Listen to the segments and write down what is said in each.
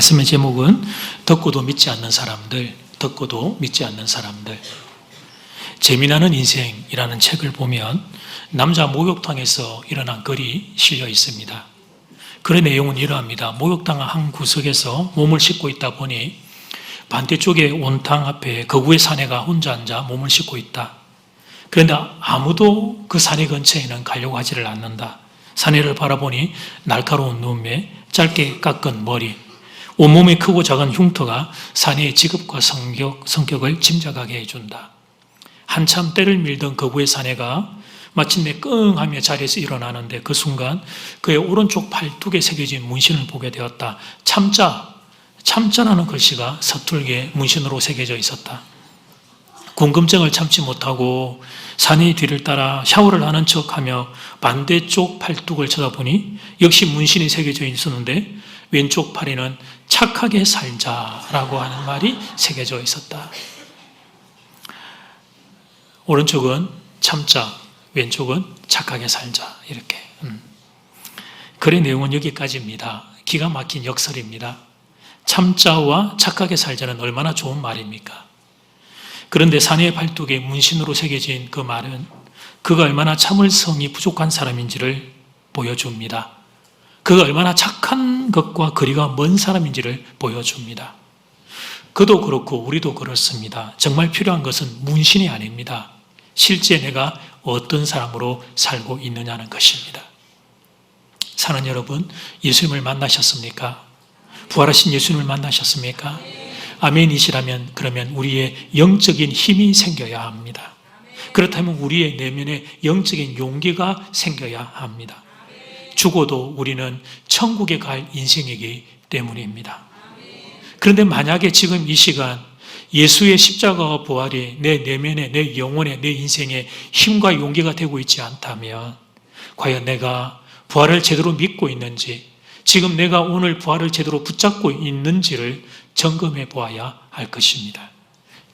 말씀의 제목은 듣고도 믿지 않는 사람들, 듣고도 믿지 않는 사람들. 재미나는 인생이라는 책을 보면 남자 목욕탕에서 일어난 글이 실려 있습니다. 글의 내용은 이러합니다. 목욕탕 한 구석에서 몸을 씻고 있다 보니 반대쪽에 온탕 앞에 거구의 사내가 혼자 앉아 몸을 씻고 있다. 그런데 아무도 그 사내 근처에는 가려고 하지를 않는다. 사내를 바라보니 날카로운 눈매, 짧게 깎은 머리, 온몸에 크고 작은 흉터가 사내의 직업과 성격을 짐작하게 해준다. 한참 때를 밀던 거구의 사내가 마침내 끙하며 자리에서 일어나는데 그 순간 그의 오른쪽 팔뚝에 새겨진 문신을 보게 되었다. 참자라는 글씨가 서툴게 문신으로 새겨져 있었다. 궁금증을 참지 못하고 사내의 뒤를 따라 샤워를 하는 척하며 반대쪽 팔뚝을 쳐다보니 역시 문신이 새겨져 있었는데 왼쪽 팔에는 착하게 살자라고 하는 말이 새겨져 있었다. 오른쪽은 참자, 왼쪽은 착하게 살자, 이렇게. 글의 내용은 여기까지입니다. 기가 막힌 역설입니다. 참자와 착하게 살자는 얼마나 좋은 말입니까? 그런데 사내의 팔뚝에 문신으로 새겨진 그 말은 그가 얼마나 참을성이 부족한 사람인지를 보여줍니다. 그가 얼마나 착한 것과 거리가 먼 사람인지를 보여줍니다. 그도 그렇고 우리도 그렇습니다. 정말 필요한 것은 문신이 아닙니다. 실제 내가 어떤 사람으로 살고 있느냐는 것입니다. 사는 여러분, 예수님을 만나셨습니까? 부활하신 예수님을 만나셨습니까? 아멘이시라면 그러면 우리의 영적인 힘이 생겨야 합니다. 그렇다면 우리의 내면에 영적인 용기가 생겨야 합니다. 죽어도 우리는 천국에 갈 인생이기 때문입니다. 그런데 만약에 지금 이 시간 예수의 십자가와 부활이 내 내면에, 내 영혼에, 내 인생에 힘과 용기가 되고 있지 않다면 과연 내가 부활을 제대로 믿고 있는지, 지금 내가 오늘 부활을 제대로 붙잡고 있는지를 점검해 보아야 할 것입니다.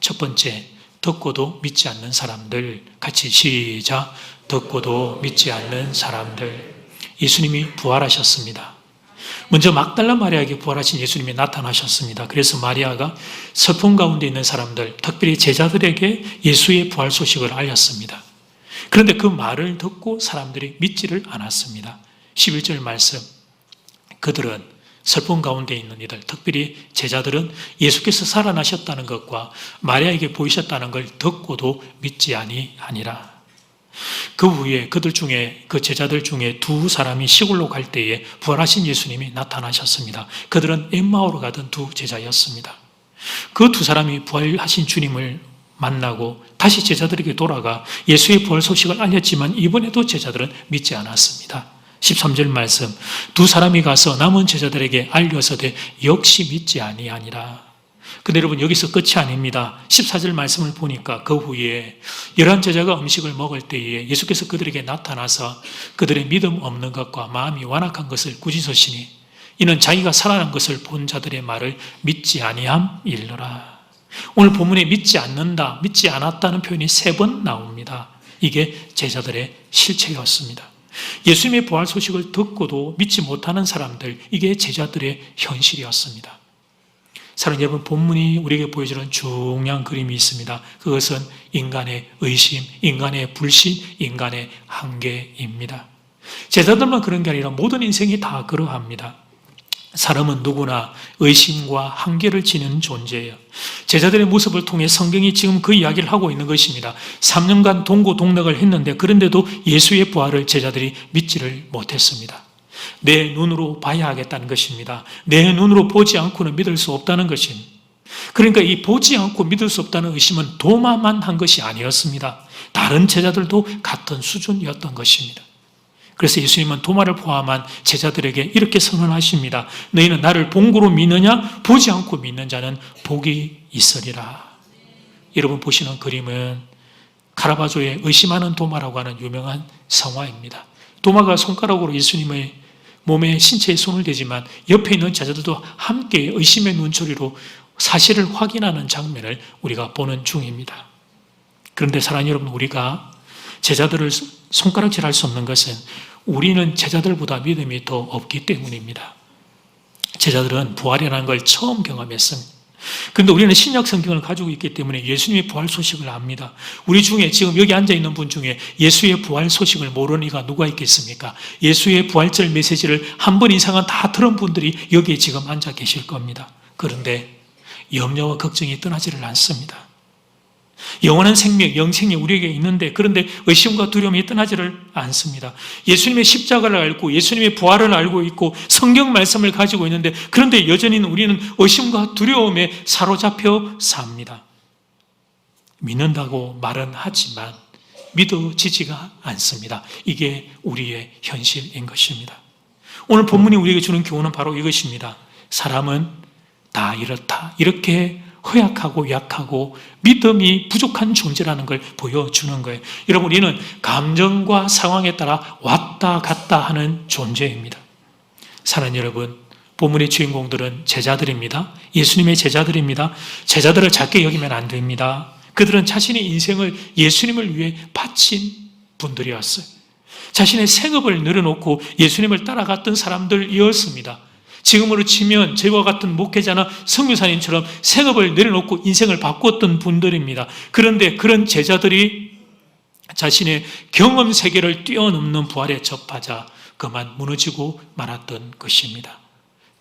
첫 번째, 듣고도 믿지 않는 사람들. 같이 시작. 듣고도 믿지 않는 사람들. 예수님이 부활하셨습니다. 먼저 막달라 마리아에게 부활하신 예수님이 나타나셨습니다. 그래서 마리아가 슬픔 가운데 있는 사람들, 특별히 제자들에게 예수의 부활 소식을 알렸습니다. 그런데 그 말을 듣고 사람들이 믿지를 않았습니다. 11절 말씀, 그들은 슬픔 가운데 있는 이들, 특별히 제자들은 예수께서 살아나셨다는 것과 마리아에게 보이셨다는 걸 듣고도 믿지 아니하니라. 그 후에 그들 중에, 그 제자들 중에 두 사람이 시골로 갈 때에 부활하신 예수님이 나타나셨습니다. 그들은 엠마오로 가던 두 제자였습니다. 그 두 사람이 부활하신 주님을 만나고 다시 제자들에게 돌아가 예수의 부활 소식을 알렸지만 이번에도 제자들은 믿지 않았습니다. 13절 말씀, 두 사람이 가서 남은 제자들에게 알려서되 역시 믿지 아니하니라. 근데 여러분, 여기서 끝이 아닙니다. 14절 말씀을 보니까 그 후에 11 제자가 음식을 먹을 때에 예수께서 그들에게 나타나서 그들의 믿음 없는 것과 마음이 완악한 것을 꾸짖으시니 이는 자기가 살아난 것을 본 자들의 말을 믿지 아니함일러라. 오늘 본문에 믿지 않는다, 믿지 않았다는 표현이 3번 나옵니다. 이게 제자들의 실체였습니다. 예수님의 부활 소식을 듣고도 믿지 못하는 사람들, 이게 제자들의 현실이었습니다. 사랑하는 여러분, 본문이 우리에게 보여주는 중요한 그림이 있습니다. 그것은 인간의 의심, 인간의 불신, 인간의 한계입니다. 제자들만 그런 게 아니라 모든 인생이 다 그러합니다. 사람은 누구나 의심과 한계를 지닌 존재예요. 제자들의 모습을 통해 성경이 지금 그 이야기를 하고 있는 것입니다. 3년간 동고동락을 했는데 그런데도 예수의 부활을 제자들이 믿지를 못했습니다. 내 눈으로 봐야 하겠다는 것입니다. 내 눈으로 보지 않고는 믿을 수 없다는 것입니다. 그러니까 이 보지 않고 믿을 수 없다는 의심은 도마만 한 것이 아니었습니다. 다른 제자들도 같은 수준이었던 것입니다. 그래서 예수님은 도마를 포함한 제자들에게 이렇게 선언하십니다. 너희는 나를 본고로 믿느냐? 보지 않고 믿는 자는 복이 있으리라. 여러분 보시는 그림은 카라바조의 의심하는 도마라고 하는 유명한 성화입니다. 도마가 손가락으로 예수님의 몸에 신체에 손을 대지만 옆에 있는 제자들도 함께 의심의 눈초리로 사실을 확인하는 장면을 우리가 보는 중입니다. 그런데 사랑하는 여러분, 우리가 제자들을 손가락질할 수 없는 것은 우리는 제자들보다 믿음이 더 없기 때문입니다. 제자들은 부활이라는 걸 처음 경험했습니다. 그런데 우리는 신약 성경을 가지고 있기 때문에 예수님의 부활 소식을 압니다. 우리 중에 지금 여기 앉아있는 분 중에 예수의 부활 소식을 모르는 이가 누가 있겠습니까? 예수의 부활절 메시지를 한 번 이상은 다 들은 분들이 여기에 지금 앉아 계실 겁니다. 그런데 염려와 걱정이 떠나지를 않습니다. 영원한 생명, 영생이 우리에게 있는데, 그런데 의심과 두려움이 떠나지를 않습니다. 예수님의 십자가를 알고 예수님의 부활을 알고 있고 성경 말씀을 가지고 있는데, 그런데 여전히 우리는 의심과 두려움에 사로잡혀 삽니다. 믿는다고 말은 하지만 믿어지지가 않습니다. 이게 우리의 현실인 것입니다. 오늘 본문이 우리에게 주는 교훈은 바로 이것입니다. 사람은 다 이렇다, 이렇게 허약하고 약하고 믿음이 부족한 존재라는 걸 보여주는 거예요. 여러분, 우리는 감정과 상황에 따라 왔다 갔다 하는 존재입니다. 사랑하는 여러분, 본문의 주인공들은 제자들입니다. 예수님의 제자들입니다. 제자들을 작게 여기면 안 됩니다. 그들은 자신의 인생을 예수님을 위해 바친 분들이었어요. 자신의 생업을 내려놓고 예수님을 따라갔던 사람들이었습니다. 지금으로 치면 저희와 같은 목회자나 선교사님처럼 생업을 내려놓고 인생을 바꿨던 분들입니다. 그런데 그런 제자들이 자신의 경험 세계를 뛰어넘는 부활에 접하자 그만 무너지고 말았던 것입니다.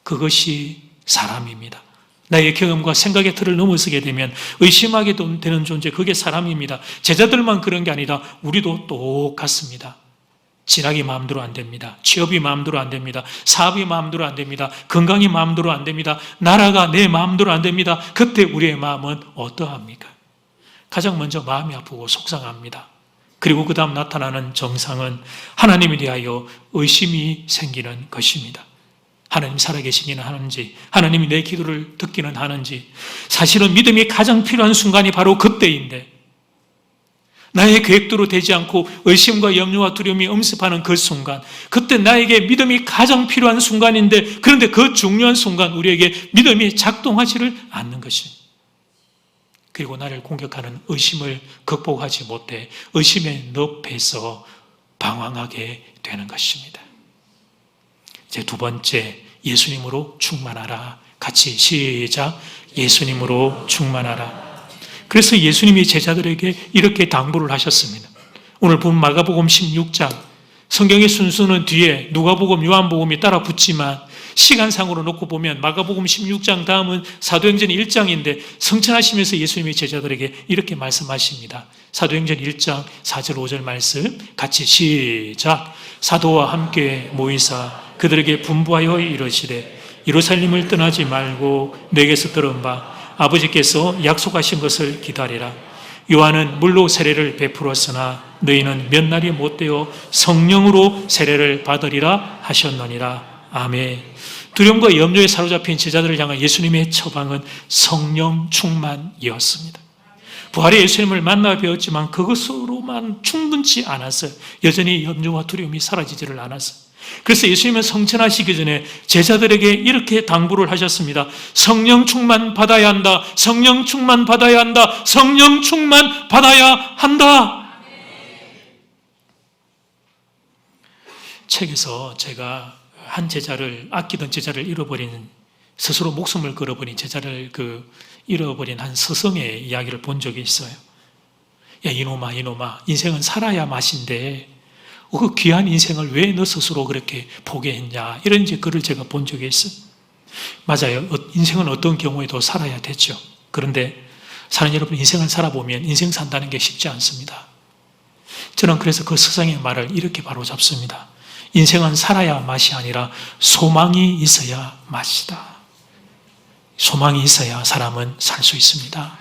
그것이 사람입니다. 나의 경험과 생각의 틀을 넘어서게 되면 의심하게 되는 존재, 그게 사람입니다. 제자들만 그런 게 아니라 우리도 똑같습니다. 진학이 마음대로 안 됩니다. 취업이 마음대로 안 됩니다. 사업이 마음대로 안 됩니다. 건강이 마음대로 안 됩니다. 나라가 내 마음대로 안 됩니다. 그때 우리의 마음은 어떠합니까? 가장 먼저 마음이 아프고 속상합니다. 그리고 그 다음 나타나는 정상은 하나님에 대하여 의심이 생기는 것입니다. 하나님 살아계시기는 하는지, 하나님이 내 기도를 듣기는 하는지. 사실은 믿음이 가장 필요한 순간이 바로 그때인데, 나의 계획대로 되지 않고 의심과 염려와 두려움이 엄습하는 그 순간, 그때 나에게 믿음이 가장 필요한 순간인데, 그런데 그 중요한 순간 우리에게 믿음이 작동하지를 않는 것입니다. 그리고 나를 공격하는 의심을 극복하지 못해 의심의 늪에서 방황하게 되는 것입니다. 이제 두 번째, 예수님으로 충만하라. 같이 시작. 예수님으로 충만하라. 그래서 예수님이 제자들에게 이렇게 당부를 하셨습니다. 오늘 본 마가복음 16장, 성경의 순서는 뒤에 누가복음, 요한복음이 따라 붙지만 시간상으로 놓고 보면 마가복음 16장 다음은 사도행전 1장인데 성천하시면서 예수님이 제자들에게 이렇게 말씀하십니다. 사도행전 1장 4절 5절 말씀 같이 시작. 사도와 함께 모이사 그들에게 분부하여 이르시되 예루살렘을 떠나지 말고 내게서 들은 바 아버지께서 약속하신 것을 기다리라. 요한은 물로 세례를 베풀었으나 너희는 몇 날이 못되어 성령으로 세례를 받으리라 하셨느니라. 아멘. 두려움과 염려에 사로잡힌 제자들을 향한 예수님의 처방은 성령 충만이었습니다. 부활의 예수님을 만나 배웠지만 그것으로만 충분치 않았어요. 여전히 염려와 두려움이 사라지지를 않았어요. 그래서 예수님은 성천하시기 전에 제자들에게 이렇게 당부를 하셨습니다. 성령 충만 받아야 한다. 성령 충만 받아야 한다. 성령 충만 받아야 한다. 책에서 제가 한 제자를, 아끼던 제자를 잃어버린, 스스로 목숨을 걸어버린 제자를 잃어버린 한 스승의 이야기를 본 적이 있어요. 야, 이놈아, 인생은 살아야 맛인데 그 귀한 인생을 왜 너 스스로 그렇게 포기했냐, 이런 글을 제가 본 적이 있어요. 맞아요. 인생은 어떤 경우에도 살아야 되죠. 그런데 사는 여러분, 인생을 살아보면 인생 산다는 게 쉽지 않습니다. 저는 그래서 그 스승의 말을 이렇게 바로 잡습니다. 인생은 살아야 맛이 아니라 소망이 있어야 맛이다. 소망이 있어야 사람은 살 수 있습니다.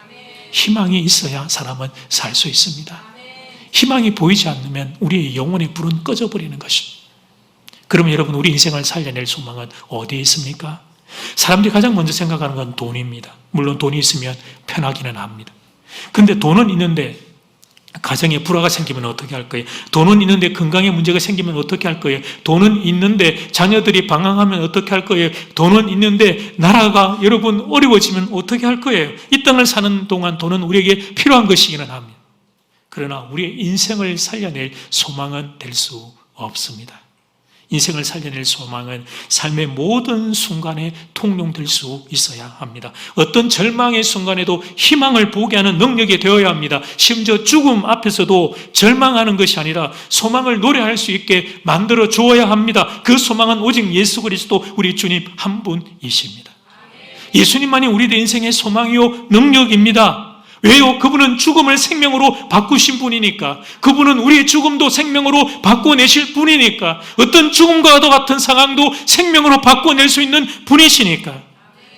희망이 있어야 사람은 살 수 있습니다. 희망이 보이지 않으면 우리의 영혼의 불은 꺼져버리는 것입니다. 그러면 여러분, 우리 인생을 살려낼 소망은 어디에 있습니까? 사람들이 가장 먼저 생각하는 건 돈입니다. 물론 돈이 있으면 편하기는 합니다. 그런데 돈은 있는데 가정에 불화가 생기면 어떻게 할 거예요? 돈은 있는데 건강에 문제가 생기면 어떻게 할 거예요? 돈은 있는데 자녀들이 방황하면 어떻게 할 거예요? 돈은 있는데 나라가 여러분 어려워지면 어떻게 할 거예요? 이 땅을 사는 동안 돈은 우리에게 필요한 것이기는 합니다. 그러나 우리의 인생을 살려낼 소망은 될 수 없습니다. 인생을 살려낼 소망은 삶의 모든 순간에 통용될 수 있어야 합니다. 어떤 절망의 순간에도 희망을 보게 하는 능력이 되어야 합니다. 심지어 죽음 앞에서도 절망하는 것이 아니라 소망을 노래할 수 있게 만들어 주어야 합니다. 그 소망은 오직 예수 그리스도 우리 주님 한 분이십니다. 예수님만이 우리들 인생의 소망이요 능력입니다. 왜요? 그분은 죽음을 생명으로 바꾸신 분이니까. 그분은 우리의 죽음도 생명으로 바꿔내실 분이니까. 어떤 죽음과도 같은 상황도 생명으로 바꿔낼 수 있는 분이시니까.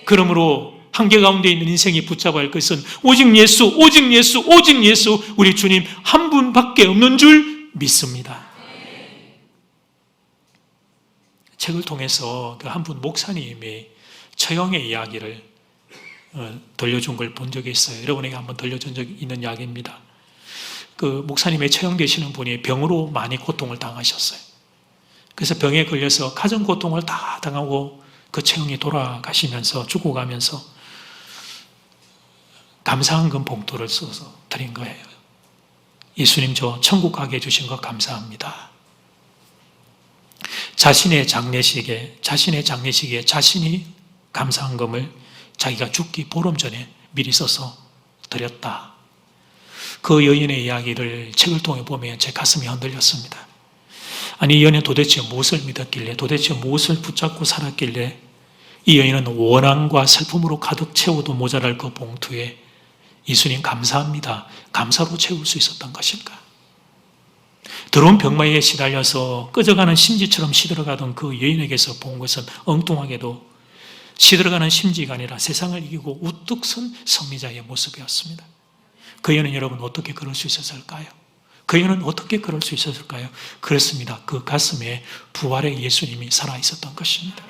그러므로 한계 가운데 있는 인생이 붙잡아야 할 것은 오직 예수, 오직 예수, 오직 예수, 우리 주님 한 분밖에 없는 줄 믿습니다. 책을 통해서 그 한 분 목사님이 처형의 이야기를 들려준 걸 본 적이 있어요. 여러분에게 한번 들려준 적이 있는 이야기입니다. 그 목사님의 처형되시는 분이 병으로 많이 고통을 당하셨어요. 그래서 병에 걸려서 가정 고통을 다 당하고 그 처형이 돌아가시면서 죽어가면서 감사한금 봉투를 써서 드린 거예요. 예수님 저 천국 가게 해주신 거 감사합니다. 자신의 장례식에 자신이 감사한금을 자기가 죽기 보름 전에 미리 써서 드렸다. 그 여인의 이야기를 책을 통해 보면 제 가슴이 흔들렸습니다. 아니, 이 여인은 도대체 무엇을 믿었길래, 도대체 무엇을 붙잡고 살았길래 이 여인은 원한과 슬픔으로 가득 채워도 모자랄 그 봉투에 예수님 감사합니다, 감사로 채울 수 있었던 것일까? 더러운 병마에 시달려서 꺼져가는 심지처럼 시들어가던 그 여인에게서 본 것은 엉뚱하게도 시들어가는 심지가 아니라 세상을 이기고 우뚝 선 승리자의 모습이었습니다. 그 여인은 여러분 어떻게 그럴 수 있었을까요? 그 여인은 어떻게 그럴 수 있었을까요? 그렇습니다. 그 가슴에 부활의 예수님이 살아있었던 것입니다.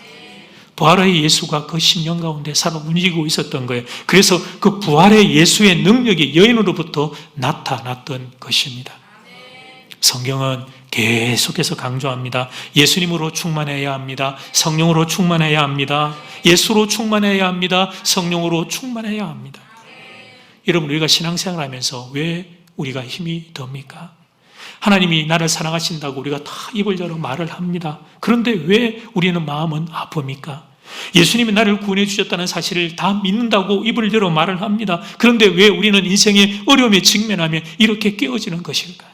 부활의 예수가 그 심령 가운데 살아 움직이고 있었던 거예요. 그래서 그 부활의 예수의 능력이 여인으로부터 나타났던 것입니다. 성경은 계속해서 강조합니다. 예수님으로 충만해야 합니다. 성령으로 충만해야 합니다. 예수로 충만해야 합니다. 성령으로 충만해야 합니다. 여러분, 우리가 신앙생활 하면서 왜 우리가 힘이 듭니까? 하나님이 나를 사랑하신다고 우리가 다 입을 열어 말을 합니다. 그런데 왜 우리는 마음은 아픕니까? 예수님이 나를 구원해 주셨다는 사실을 다 믿는다고 입을 열어 말을 합니다. 그런데 왜 우리는 인생의 어려움에 직면하며 이렇게 깨어지는 것일까요?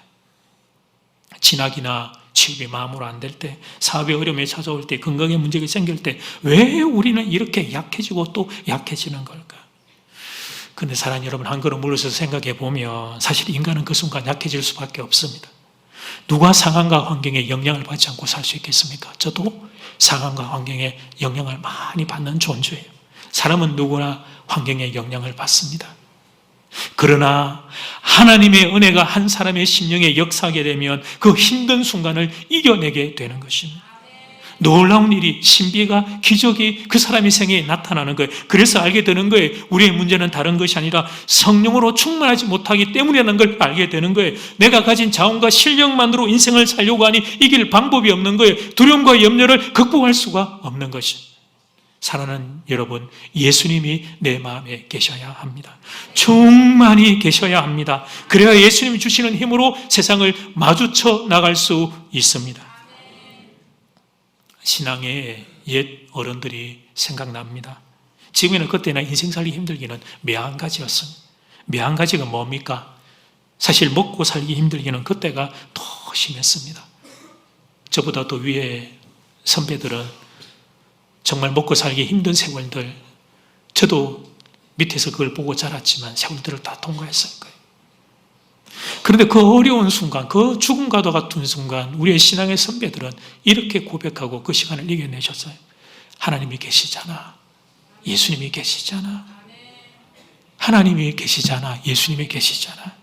진학이나 취업이 마음으로 안 될 때, 사업의 어려움이 찾아올 때, 건강의 문제가 생길 때 왜 우리는 이렇게 약해지고 또 약해지는 걸까? 그런데 사랑하는 여러분, 한 걸음 물러서 생각해 보면 사실 인간은 그 순간 약해질 수밖에 없습니다. 누가 상황과 환경에 영향을 받지 않고 살 수 있겠습니까? 저도 상황과 환경에 영향을 많이 받는 존재예요. 사람은 누구나 환경에 영향을 받습니다. 그러나 하나님의 은혜가 한 사람의 심령에 역사하게 되면 그 힘든 순간을 이겨내게 되는 것입니다. 놀라운 일이, 신비가, 기적이 그 사람의 생애에 나타나는 거예요. 그래서 알게 되는 거예요. 우리의 문제는 다른 것이 아니라 성령으로 충만하지 못하기 때문이라는 걸 알게 되는 거예요. 내가 가진 자원과 실력만으로 인생을 살려고 하니 이길 방법이 없는 거예요. 두려움과 염려를 극복할 수가 없는 것입니다. 사랑하는 여러분, 예수님이 내 마음에 계셔야 합니다. 충만히 계셔야 합니다. 그래야 예수님이 주시는 힘으로 세상을 마주쳐 나갈 수 있습니다. 신앙의 옛 어른들이 생각납니다. 지금에는 그때나 인생 살기 힘들기는 매한 가지였습니다. 매한 가지가 뭡니까? 사실 먹고 살기 힘들기는 그때가 더 심했습니다. 저보다 더 위에 선배들은 정말 먹고 살기 힘든 세월들, 저도 밑에서 그걸 보고 자랐지만 세월들을 다 통과했을 거예요. 그런데 그 어려운 순간, 그 죽음과도 같은 순간 우리의 신앙의 선배들은 이렇게 고백하고 그 시간을 이겨내셨어요. 하나님이 계시잖아. 예수님이 계시잖아. 하나님이 계시잖아. 예수님이 계시잖아.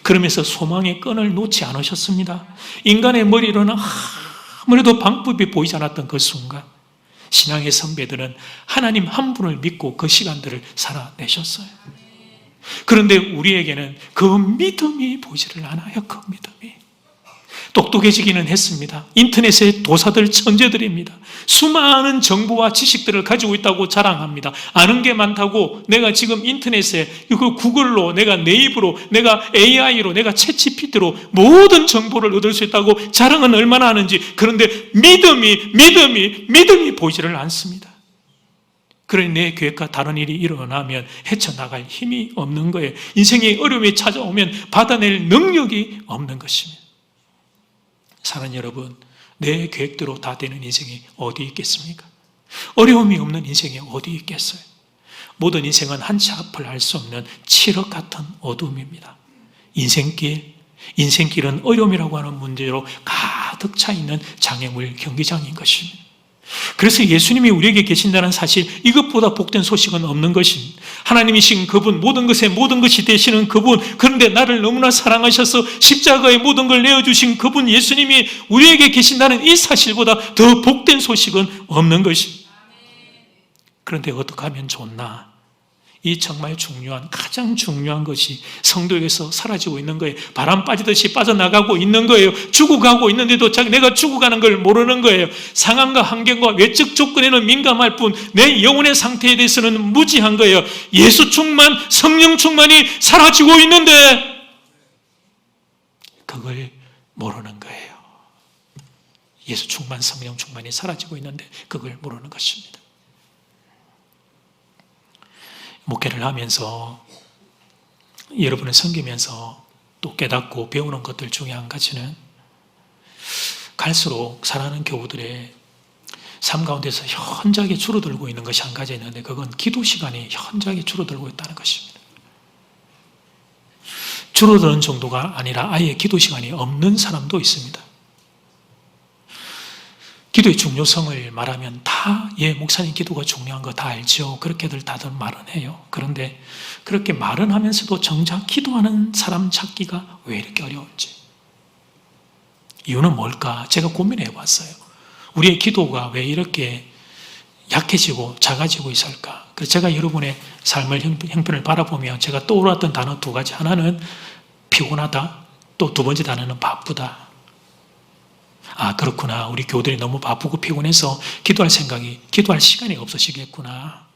그러면서 소망의 끈을 놓지 않으셨습니다. 인간의 머리로는 아무래도 방법이 보이지 않았던 그 순간, 신앙의 선배들은 하나님 한 분을 믿고 그 시간들을 살아내셨어요. 그런데 우리에게는 그 믿음이 보이지를 않아요. 그 믿음이. 똑똑해지기는 했습니다. 인터넷의 도사들 천재들입니다. 수많은 정보와 지식들을 가지고 있다고 자랑합니다. 아는 게 많다고 내가 지금 인터넷에 이거 구글로, 내가 네이버로, 내가 AI로, 내가 챗GPT로 모든 정보를 얻을 수 있다고 자랑은 얼마나 하는지. 그런데 믿음이 보이지를 않습니다. 그러니 내 계획과 다른 일이 일어나면 헤쳐나갈 힘이 없는 거예요. 인생의 어려움이 찾아오면 받아낼 능력이 없는 것입니다. 사랑하는 여러분, 내 계획대로 다 되는 인생이 어디 있겠습니까? 어려움이 없는 인생이 어디 있겠어요? 모든 인생은 한 치 앞을 알 수 없는 칠흑 같은 어둠입니다. 인생길은 어려움이라고 하는 문제로 가득 차 있는 장애물 경기장인 것입니다. 그래서 예수님이 우리에게 계신다는 사실, 이것보다 복된 소식은 없는 것입니다. 하나님이신 그분, 모든 것이 되시는 그분, 그런데 나를 너무나 사랑하셔서 십자가에 모든 걸 내어주신 그분 예수님이 우리에게 계신다는 이 사실보다 더 복된 소식은 없는 것입니다. 그런데 어떻게 하면 좋나? 이 정말 가장 중요한 것이 성도에게서 사라지고 있는 거예요. 바람 빠지듯이 빠져나가고 있는 거예요. 죽어가고 있는데도 내가 죽어가는 걸 모르는 거예요. 상황과 환경과 외적 조건에는 민감할 뿐 내 영혼의 상태에 대해서는 무지한 거예요. 예수 충만, 성령 충만이 사라지고 있는데 그걸 모르는 거예요. 예수 충만, 성령 충만이 사라지고 있는데 그걸 모르는 것입니다. 목회를 하면서, 여러분을 섬기면서 또 깨닫고 배우는 것들 중에 한 가지는, 갈수록 사랑하는 교우들의 삶 가운데서 현저하게 줄어들고 있는 것이 한 가지 있는데, 그건 기도 시간이 현저하게 줄어들고 있다는 것입니다. 줄어드는 정도가 아니라 아예 기도 시간이 없는 사람도 있습니다. 기도의 중요성을 말하면 목사님 기도가 중요한 거 다 알죠. 그렇게들 다들 말은 해요. 그런데 그렇게 말은 하면서도 정작 기도하는 사람 찾기가 왜 이렇게 어려운지. 이유는 뭘까? 제가 고민해 봤어요. 우리의 기도가 왜 이렇게 약해지고 작아지고 있을까? 그래서 제가 여러분의 삶을, 형편을 바라보면 제가 떠올랐던 단어 두 가지. 하나는 피곤하다. 또 두 번째 단어는 바쁘다. 아, 그렇구나. 우리 교우들이 너무 바쁘고 피곤해서 기도할 시간이 없으시겠구나.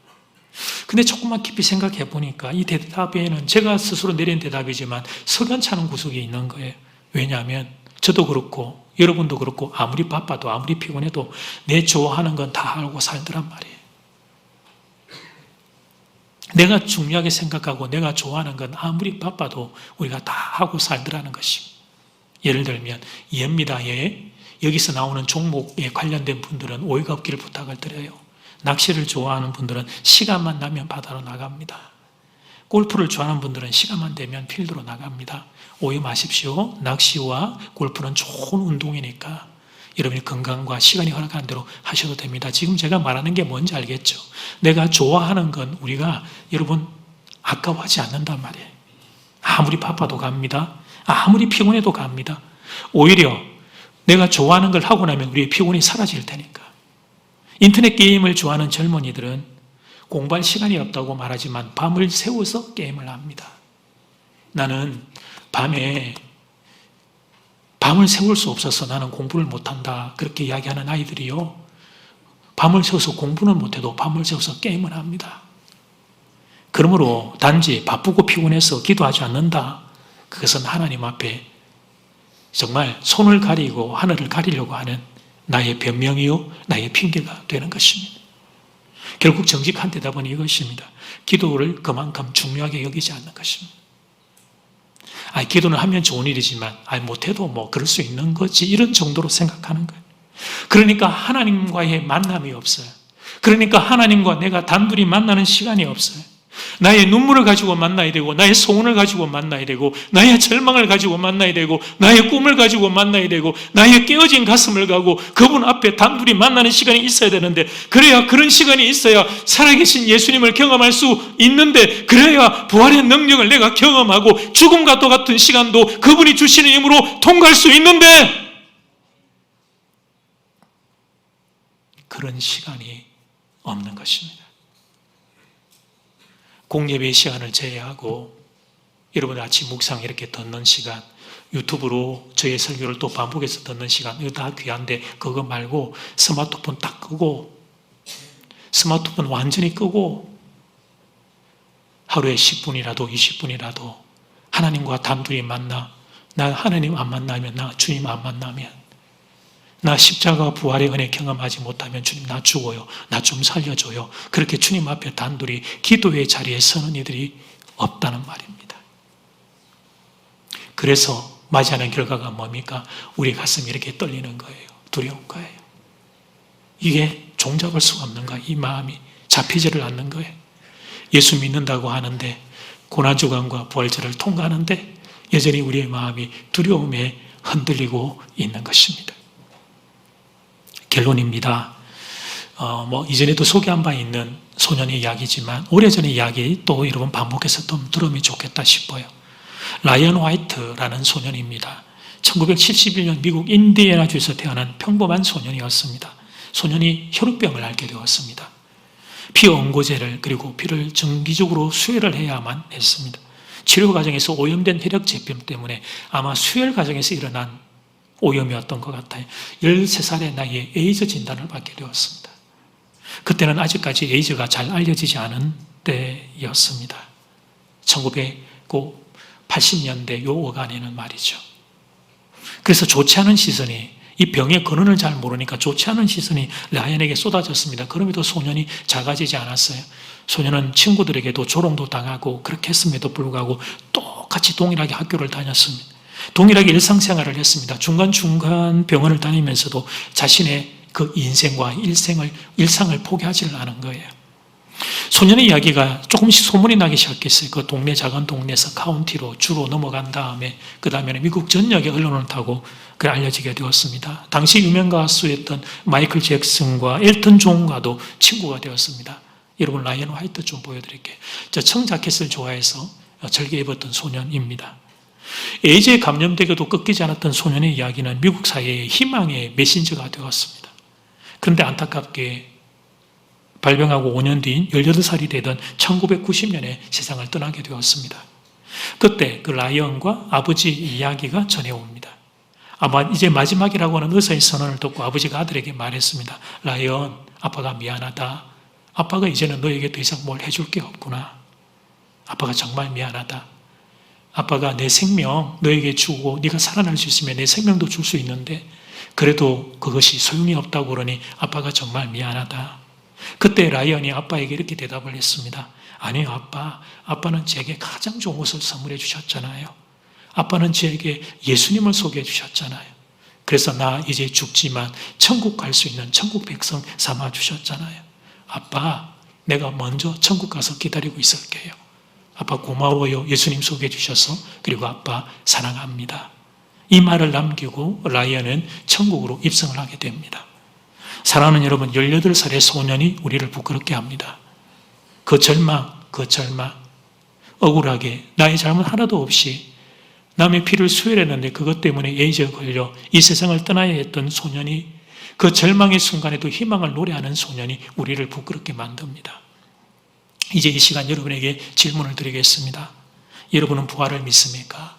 근데 조금만 깊이 생각해 보니까 이 대답에는 제가 스스로 내린 대답이지만 석연치 않은 구석이 있는 거예요. 왜냐하면 저도 그렇고 여러분도 그렇고 아무리 바빠도 아무리 피곤해도 내 좋아하는 건 다 하고 살더란 말이에요. 내가 중요하게 생각하고 내가 좋아하는 건 아무리 바빠도 우리가 다 하고 살더라는 것입니다. 예를 들면 예입니다. 여기서 나오는 종목에 관련된 분들은 오해가 없기를 부탁을 드려요. 낚시를 좋아하는 분들은 시간만 나면 바다로 나갑니다. 골프를 좋아하는 분들은 시간만 되면 필드로 나갑니다. 오해 마십시오. 낚시와 골프는 좋은 운동이니까 여러분이 건강과 시간이 허락하는 대로 하셔도 됩니다. 지금 제가 말하는 게 뭔지 알겠죠? 내가 좋아하는 건 우리가 여러분 아까워하지 않는단 말이에요. 아무리 바빠도 갑니다. 아무리 피곤해도 갑니다. 오히려 내가 좋아하는 걸 하고 나면 우리의 피곤이 사라질 테니까. 인터넷 게임을 좋아하는 젊은이들은 공부할 시간이 없다고 말하지만 밤을 새워서 게임을 합니다. 나는 밤을 새울 수 없어서 나는 공부를 못한다. 그렇게 이야기하는 아이들이요. 밤을 새워서 공부는 못해도 밤을 새워서 게임을 합니다. 그러므로 단지 바쁘고 피곤해서 기도하지 않는다. 그것은 하나님 앞에 정말 손을 가리고 하늘을 가리려고 하는 나의 변명이요, 나의 핑계가 되는 것입니다. 결국 정직한 대답은 이것입니다. 기도를 그만큼 중요하게 여기지 않는 것입니다. 기도는 하면 좋은 일이지만 못해도 그럴 수 있는 거지, 이런 정도로 생각하는 거예요. 그러니까 하나님과의 만남이 없어요. 그러니까 하나님과 내가 단둘이 만나는 시간이 없어요. 나의 눈물을 가지고 만나야 되고, 나의 소원을 가지고 만나야 되고, 나의 절망을 가지고 만나야 되고, 나의 꿈을 가지고 만나야 되고, 나의 깨어진 가슴을 가고 그분 앞에 단둘이 만나는 시간이 있어야 되는데, 그래야 그런 시간이 있어야 살아계신 예수님을 경험할 수 있는데, 그래야 부활의 능력을 내가 경험하고 죽음과 똑같은 시간도 그분이 주시는 힘으로 통과할 수 있는데, 그런 시간이 없는 것입니다. 공예배 시간을 제외하고 여러분 아침 묵상 이렇게 듣는 시간, 유튜브로 저의 설교를 또 반복해서 듣는 시간, 이거 다 귀한데 그거 말고 스마트폰 딱 끄고, 스마트폰 완전히 끄고 하루에 10분이라도 20분이라도 하나님과 단둘이 만나, 나 하나님 안 만나면, 나 주님 안 만나면, 나 십자가 부활의 은혜 경험하지 못하면 주님 나 죽어요, 나 좀 살려줘요. 그렇게 주님 앞에 단둘이 기도의 자리에 서는 이들이 없다는 말입니다. 그래서 맞이하는 결과가 뭡니까? 우리 가슴이 이렇게 떨리는 거예요. 두려운 거예요. 이게 종잡을 수가 없는 거예요. 이 마음이 잡히지를 않는 거예요. 예수 믿는다고 하는데, 고난주간과 부활절을 통과하는데 여전히 우리의 마음이 두려움에 흔들리고 있는 것입니다. 결론입니다. 이전에도 소개한 바 있는 소년의 이야기지만 오래전의 이야기 또 여러분 반복해서 좀 들으면 좋겠다 싶어요. 라이언 화이트라는 소년입니다. 1971년 미국 인디애나주에서 태어난 평범한 소년이었습니다. 소년이 혈우병을 앓게 되었습니다. 피 엉고제를 그리고 피를 정기적으로 수혈을 해야만 했습니다. 치료 과정에서 오염된 혈액 제품 때문에 아마 수혈 과정에서 일어난 오염이었던 것 같아요. 13살의 나이에 에이즈 진단을 받게 되었습니다. 그때는 아직까지 에이즈가 잘 알려지지 않은 때였습니다. 1980년대 요 어간에는 말이죠. 그래서 좋지 않은 시선이, 이 병의 근원을 잘 모르니까 좋지 않은 시선이 라이언에게 쏟아졌습니다. 그럼에도 소년이 작아지지 않았어요. 소년은 친구들에게도 조롱도 당하고 그렇게 했음에도 불구하고 똑같이 동일하게 학교를 다녔습니다. 동일하게 일상생활을 했습니다. 중간중간 병원을 다니면서도 자신의 그 인생과 일상을 포기하지를 않은 거예요. 소년의 이야기가 조금씩 소문이 나기 시작했어요. 그 동네, 작은 동네에서 카운티로 주로 넘어간 다음에 그 다음에는 미국 전역의 언론을 타고 그 알려지게 되었습니다. 당시 유명 가수였던 마이클 잭슨과 엘튼 존과도 친구가 되었습니다. 여러분 라이언 화이트 좀 보여드릴게요. 저 청자켓을 좋아해서 즐겨 입었던 소년입니다. 에이즈에 감염되게도 꺾이지 않았던 소년의 이야기는 미국 사회의 희망의 메신저가 되었습니다. 그런데 안타깝게 발병하고 5년 뒤인 18살이 되던 1990년에 세상을 떠나게 되었습니다. 그때 그 라이언과 아버지 이야기가 전해옵니다. 아마 이제 마지막이라고 하는 의사의 선언을 듣고 아버지가 아들에게 말했습니다. 라이언, 아빠가 미안하다. 아빠가 이제는 너에게 더 이상 뭘 해줄 게 없구나. 아빠가 정말 미안하다. 아빠가 내 생명 너에게 주고 네가 살아날 수 있으면 내 생명도 줄 수 있는데 그래도 그것이 소용이 없다고 그러니 아빠가 정말 미안하다. 그때 라이언이 아빠에게 이렇게 대답을 했습니다. 아니요 아빠, 아빠는 제게 가장 좋은 것을 선물해 주셨잖아요. 아빠는 저에게 예수님을 소개해 주셨잖아요. 그래서 나 이제 죽지만 천국 갈 수 있는 천국 백성 삼아 주셨잖아요. 아빠, 내가 먼저 천국 가서 기다리고 있을게요. 아빠 고마워요. 예수님 소개해 주셔서. 그리고 아빠 사랑합니다. 이 말을 남기고 라이언은 천국으로 입성을 하게 됩니다. 사랑하는 여러분, 18살의 소년이 우리를 부끄럽게 합니다. 그 절망, 억울하게 나의 잘못 하나도 없이 남의 피를 수혈했는데 그것 때문에 에이즈에 걸려 이 세상을 떠나야 했던 소년이, 그 절망의 순간에도 희망을 노래하는 소년이 우리를 부끄럽게 만듭니다. 이제 이 시간 여러분에게 질문을 드리겠습니다. 여러분은 부활을 믿습니까?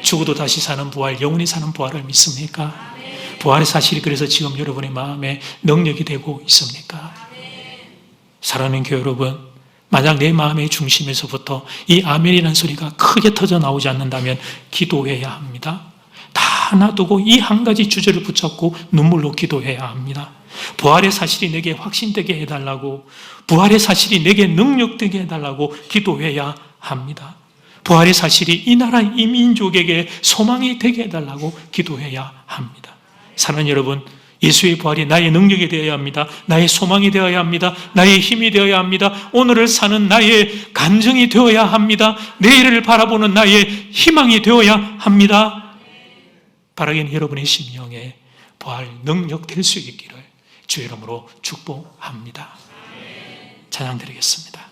죽어도 다시 사는 부활, 영원히 사는 부활을 믿습니까? 부활의 사실이 그래서 지금 여러분의 마음에 능력이 되고 있습니까? 사랑하는 교회 여러분, 만약 내 마음의 중심에서부터 이 아멘이라는 소리가 크게 터져 나오지 않는다면 기도해야 합니다. 다 놔두고 이 한 가지 주제를 붙잡고 눈물로 기도해야 합니다. 부활의 사실이 내게 확신되게 해달라고, 부활의 사실이 내게 능력되게 해달라고 기도해야 합니다. 부활의 사실이 이 나라 이 민족에게 소망이 되게 해달라고 기도해야 합니다. 사랑하는 여러분, 예수의 부활이 나의 능력이 되어야 합니다. 나의 소망이 되어야 합니다. 나의 힘이 되어야 합니다. 오늘을 사는 나의 감정이 되어야 합니다. 내일을 바라보는 나의 희망이 되어야 합니다. 바라기는 여러분의 심령에 부활 능력 될 수 있기를 주 이름으로 축복합니다. 찬양 드리겠습니다.